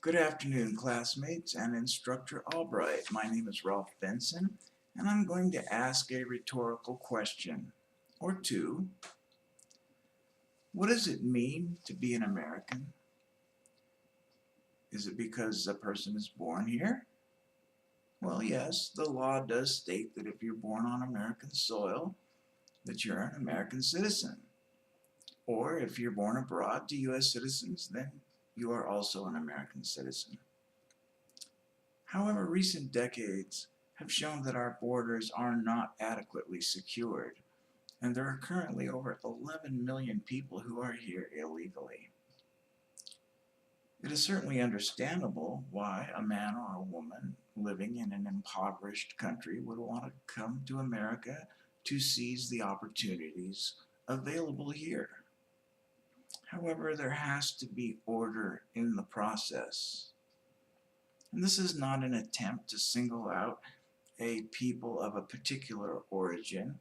Good afternoon, classmates and Instructor Albright. My name is Ralph Benson, and I'm going to ask a rhetorical question or two. What does it mean to be an American? Is it because a person is born here? Well, yes, the law does state that if you're born on American soil, that you're an American citizen. Or if you're born abroad to U.S. citizens, then you are also an American citizen. However, recent decades have shown that our borders are not adequately secured, and there are currently over 11 million people who are here illegally. It is certainly understandable why a man or a woman living in an impoverished country would want to come to America to seize the opportunities available here. However, there has to be order in the process. And this is not an attempt to single out a people of a particular origin.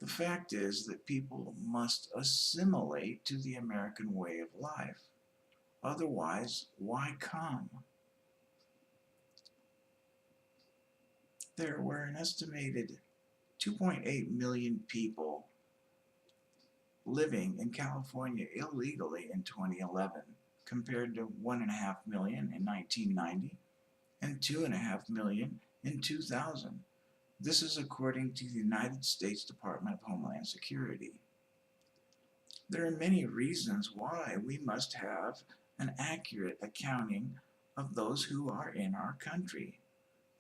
The fact is that people must assimilate to the American way of life. Otherwise, why come? There were an estimated 2.8 million people living in California illegally in 2011, compared to 1.5 million in 1990 and 2.5 million in 2000. This is according to the United States Department of Homeland Security. There are many reasons why we must have an accurate accounting of those who are in our country.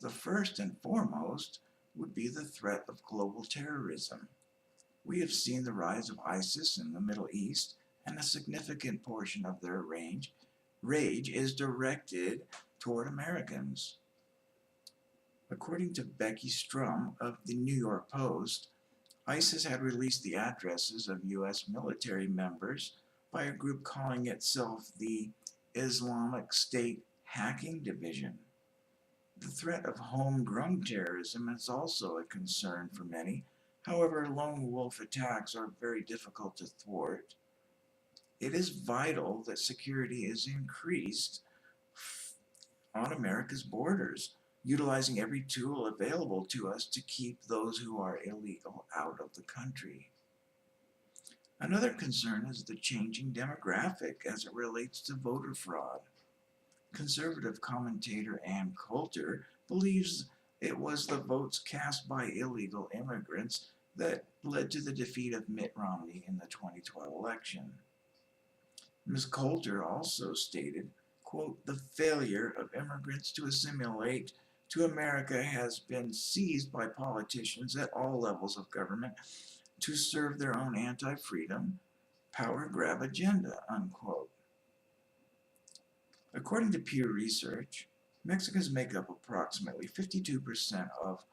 The first and foremost would be the threat of global terrorism. We have seen the rise of ISIS in the Middle East, and a significant portion of their rage is directed toward Americans. According to Becky Strum of the New York Post, ISIS had released the addresses of U.S. military members by a group calling itself the Islamic State Hacking Division. The threat of homegrown terrorism is also a concern for many. However, lone wolf attacks are very difficult to thwart. It is vital that security is increased on America's borders, utilizing every tool available to us to keep those who are illegal out of the country. Another concern is the changing demographic as it relates to voter fraud. Conservative commentator Ann Coulter believes it was the votes cast by illegal immigrants that led to the defeat of Mitt Romney in the 2012 election. Ms. Coulter also stated, quote, "The failure of immigrants to assimilate to America has been seized by politicians at all levels of government to serve their own anti-freedom, power grab agenda," unquote. According to Pew Research, Mexicans make up approximately 52% of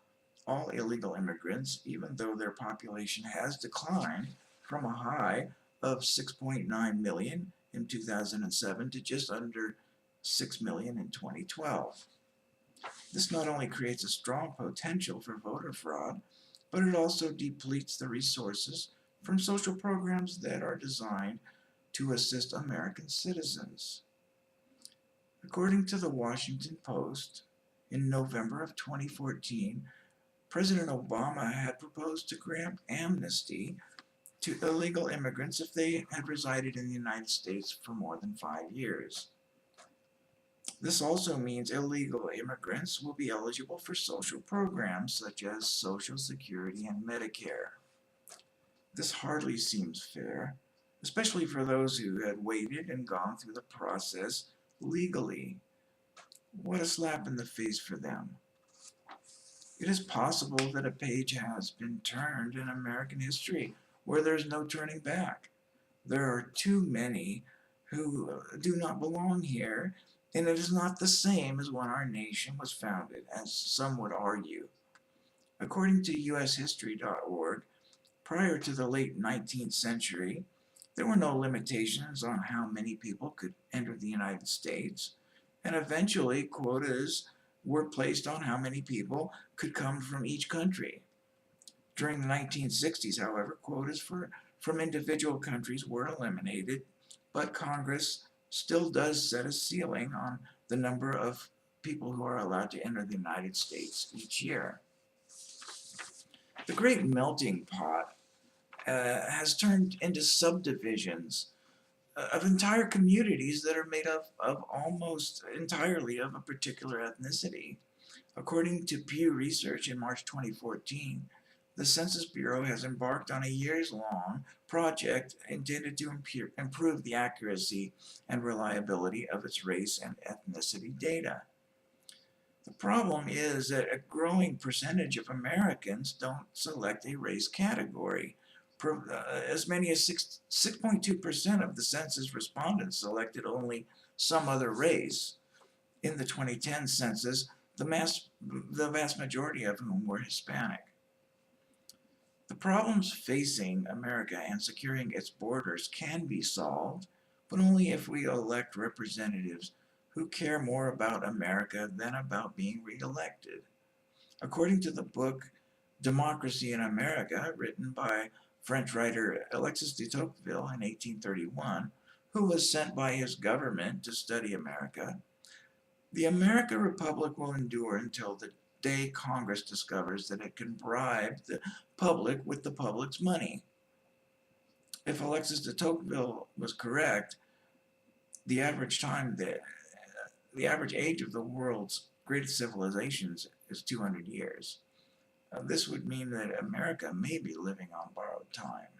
all illegal immigrants, even though their population has declined from a high of 6.9 million in 2007 to just under 6 million in 2012. This not only creates a strong potential for voter fraud, but it also depletes the resources from social programs that are designed to assist American citizens. According to the Washington Post, in November of 2014, President Obama had proposed to grant amnesty to illegal immigrants if they had resided in the United States for more than 5 years. This also means illegal immigrants will be eligible for social programs such as Social Security and Medicare. This hardly seems fair, especially for those who had waited and gone through the process legally. What a slap in the face for them. It is possible that a page has been turned in American history where there's no turning back. There are too many who do not belong here, and it is not the same as when our nation was founded, as some would argue. According to ushistory.org, prior to the late 19th century, there were no limitations on how many people could enter the United States, and eventually quotas were placed on how many people could come from each country. During the 1960s, however, quotas from individual countries were eliminated, but Congress still does set a ceiling on the number of people who are allowed to enter the United States each year. The Great Melting Pot has turned into subdivisions of entire communities that are made up of almost entirely of a particular ethnicity. According to Pew Research in March 2014, the Census Bureau has embarked on a years-long project intended to improve the accuracy and reliability of its race and ethnicity data. The problem is that a growing percentage of Americans don't select a race category. As many as 6.2% of the census respondents selected only some other race. In the 2010 census, the vast majority of whom were Hispanic. The problems facing America and securing its borders can be solved, but only if we elect representatives who care more about America than about being reelected. According to the book Democracy in America, written by French writer Alexis de Tocqueville in 1831, who was sent by his government to study America, the American Republic will endure until the day Congress discovers that it can bribe the public with the public's money. If Alexis de Tocqueville was correct, the average time that the average age of the world's greatest civilizations is 200 years. This would mean that America may be living on borrowed time.